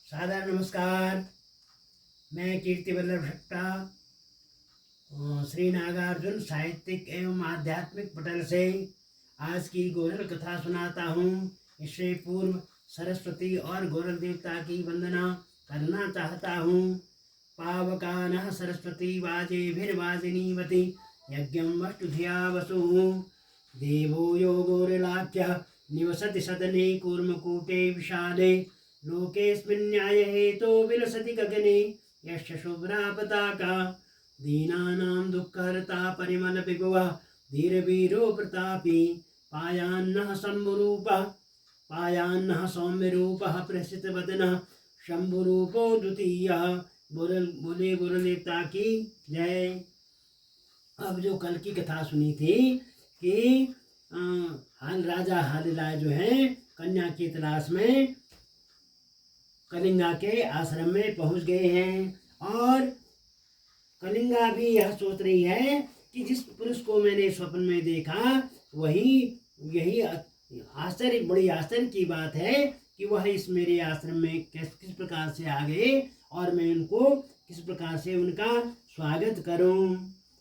सादर नमस्कार। मैं कीर्ति वल्लभ भट्टा श्री नागार्जुन साहित्यिक एवं आध्यात्मिक पटल से आज की गोरल कथा सुनाता हूँ। इससे पूर्व सरस्वती और गोरल देवता की वंदना करना चाहता हूँ। पावकानः सरस्वती वाजेभिर्वाजिनीवती यज्ञं वष्टुधिया वसुः देवो यो गोरलाख्यः निवसति सदने कूर्मकूटे विशाले लोकेऽस्मिन् न्यायहेतो विलसति गगने यस्य शुभ्रा पताका दीनानां दुःखहर्ता परिमलविभवः धीरवीरो प्रतापी पायान्नः सौम्यरूपः प्रसिद्धवदनः शम्भुरूपो द्वितीयः। बोले बोले देवता की जय। अब जो कल की कथा सुनी थी कि राजा हालिला जो है कन्या की तलाश में कलिंगा के आश्रम में पहुंच गए हैं और कलिंगा भी यह सोच रही है कि जिस पुरुष को मैंने स्वप्न में देखा यही बड़ी आश्चर्य की बात है कि वह इस मेरे आश्रम में किस प्रकार से आ गए और मैं उनको किस प्रकार से उनका स्वागत करूं।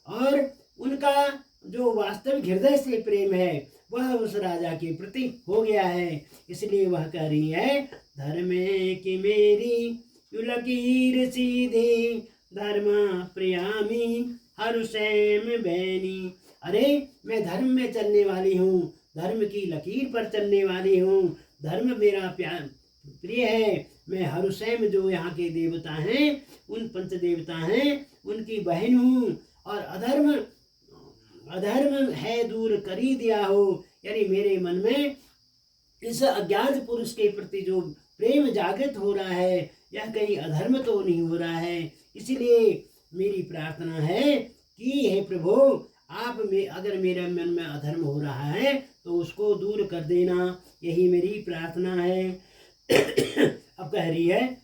और उनका जो वास्तविक हृदय से प्रेम है वह उस राजा के प्रति हो गया है। इसलिए वह कह रही है, धर्मे की मेरी लकीर सीधी धर्म प्रियामी हरुषैम बैनी। अरे मैं धर्म में चलने वाली हूँ, धर्म की लकीर पर चलने वाली हूँ, धर्म मेरा प्रिय है। मैं हरुषैम जो यहाँ के देवता हैं उन पंच देवता हैं उनकी बहन हूँ और अधर्म है दूर कर ही दिया हो। यानी मेरे मन में इस अज्ञात पुरुष के प्रति जो प्रेम जागृत हो रहा है यह कहीं अधर्म तो नहीं हो रहा है। इसलिए मेरी प्रार्थना है कि हे प्रभु आप अगर मेरे मन में अधर्म हो रहा है तो उसको दूर कर देना, यही मेरी प्रार्थना है। अब कह रही है,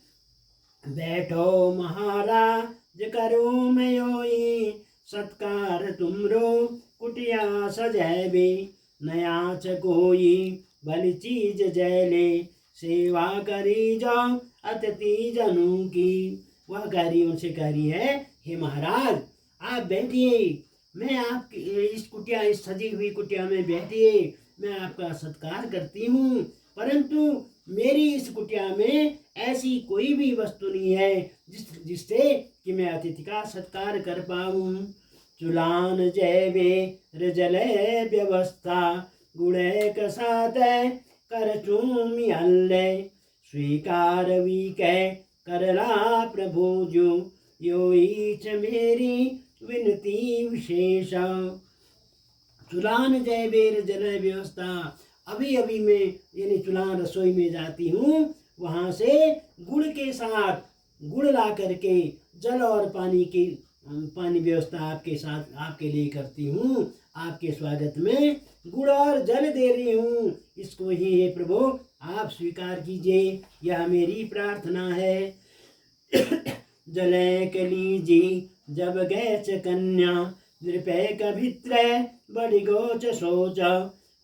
बैठो महाराज करो मैं योई सत्कार तुमरो कुटिया सजैबे नया च कोई भली चीज जैले सेवा करी जाओ अतिथि जनों की। वह उनसे कह रही है, हे महाराज आप बैठिए, मैं आपकी इस सजी हुई कुटिया में बैठिए, मैं आपका सत्कार करती हूँ, परंतु मेरी इस कुटिया में ऐसी कोई भी वस्तु नहीं है जिससे कि मैं अतिथि का सत्कार कर पाऊँ। चुलान जैवे रजले व्यवस्था गुणे कसात कर चूमी हल्ले स्वीकार वी कह करला प्रभु जो यो ईच मेरी विनती विशेष। चुलान जैवे रजले व्यवस्था, अभी अभी मैं यानी चुलान रसोई में जाती हूँ, वहाँ से गुड़ के साथ गुड़ ला करके जल और पानी व्यवस्था आपके लिए करती हूँ, आपके स्वागत में गुड़ और जल दे रही हूँ, इसको ही हे प्रभु आप स्वीकार कीजिए, यह मेरी प्रार्थना है। जले कली जी जब गैच कन्या नृपय कभित्र बड़ी गोच सोच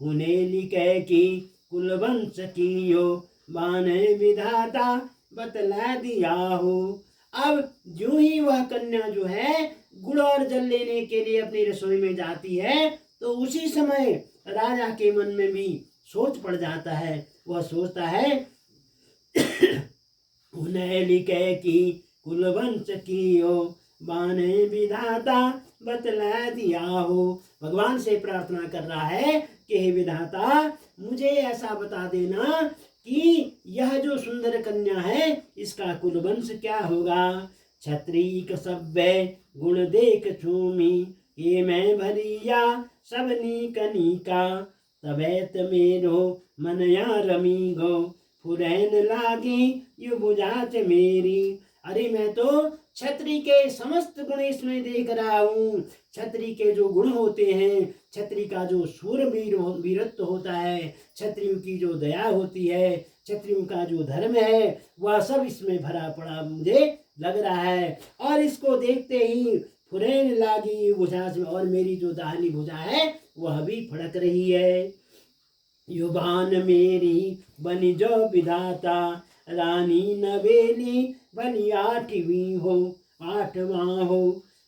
हुने लिखे की कुलवंश कियो बाने विधाता बतला दिया हो। अब जो ही वह कन्या जो है गुड़ और जल लेने के लिए अपनी रसोई में जाती है तो उसी समय राजा के मन में भी सोच पड़ जाता है। वह सोचता है उन्हें लिखे की कुलवंश कियो बाने विधाता बतला दिया हो। भगवान से प्रार्थना कर रहा है कि हे विधाता मुझे ऐसा बता देना कि यह जो सुंदर कन्या है इसका कुलवंश क्या होगा। क्षत्रिय सभ्य गुण देख छूमी ये मैं भरिया सबनी कनिका तबैत मेरो मन या रमी गो फुरैन लागी यु बुझाच मेरी। अरे मैं तो क्षत्रिय के समस्त गुण इसमें देख रहा हूँ। क्षत्रिय के जो गुण होते हैं, क्षत्रिय का जो वीरत्व होता है, क्षत्रियों की जो दया होती है, क्षत्रियों का जो धर्म है, वह सब इसमें भरा पड़ा मुझे लग रहा है। और इसको देखते ही फुरैन लागी भुजा में, और मेरी जो दाहिनी भुजा है वह भी फड़क रही है। युवान मेरी बनी जो विधाता रानी नवेली भली आठवीं हो, आठवां हो।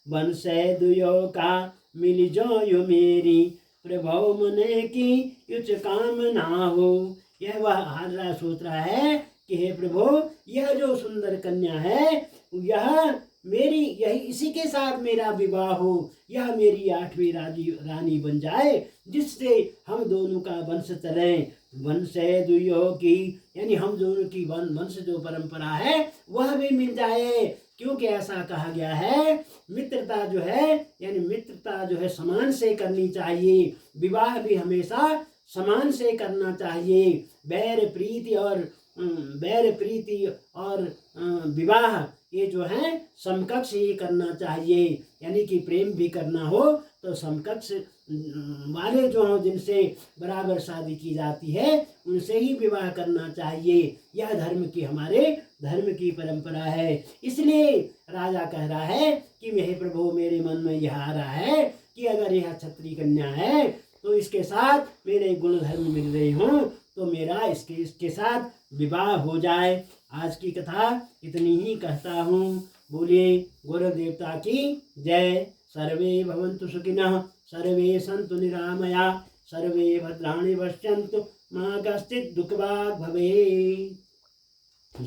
बन से दुयो का मिल जो मेरी, प्रभु मने की कुछ काम ना हो। यह वह हाजरा सोच रहा है कि हे प्रभु, यह जो सुंदर कन्या है, यह मेरी, यही इसी के साथ मेरा विवाह हो, यह मेरी 8वीं रानी बन जाए, जिससे हम दोनों का वंश चले। वंश दुयो की, यानी हम दोनों की वंश जो परंपरा है वह भी मिल जाए। क्योंकि ऐसा कहा गया है, मित्रता जो है, यानी मित्रता जो है समान से करनी चाहिए, विवाह भी हमेशा समान से करना चाहिए। बैर प्रीति और विवाह ये जो है समकक्ष ही करना चाहिए। यानी कि प्रेम भी करना हो तो समकक्ष वाले जो हों, जिनसे बराबर शादी की जाती है, उनसे ही विवाह करना चाहिए। यह हमारे धर्म की परंपरा है। इसलिए राजा कह रहा है कि हे प्रभु, मेरे मन में यह आ रहा है कि अगर यह क्षत्रिय कन्या है तो इसके साथ मेरे गुण धर्म मिल रहे हों तो मेरा इसके साथ विवाह हो जाए। आज की कथा इतनी ही कहता हूँ। बोलिए गुरु देवता की जय। सर्वे भवन्तु सुखिनः, सर्वे सन्तु निरामया, सर्वे भद्राणि पश्यन्तु, मा कश्चित् दुःखभाग् भवेत्।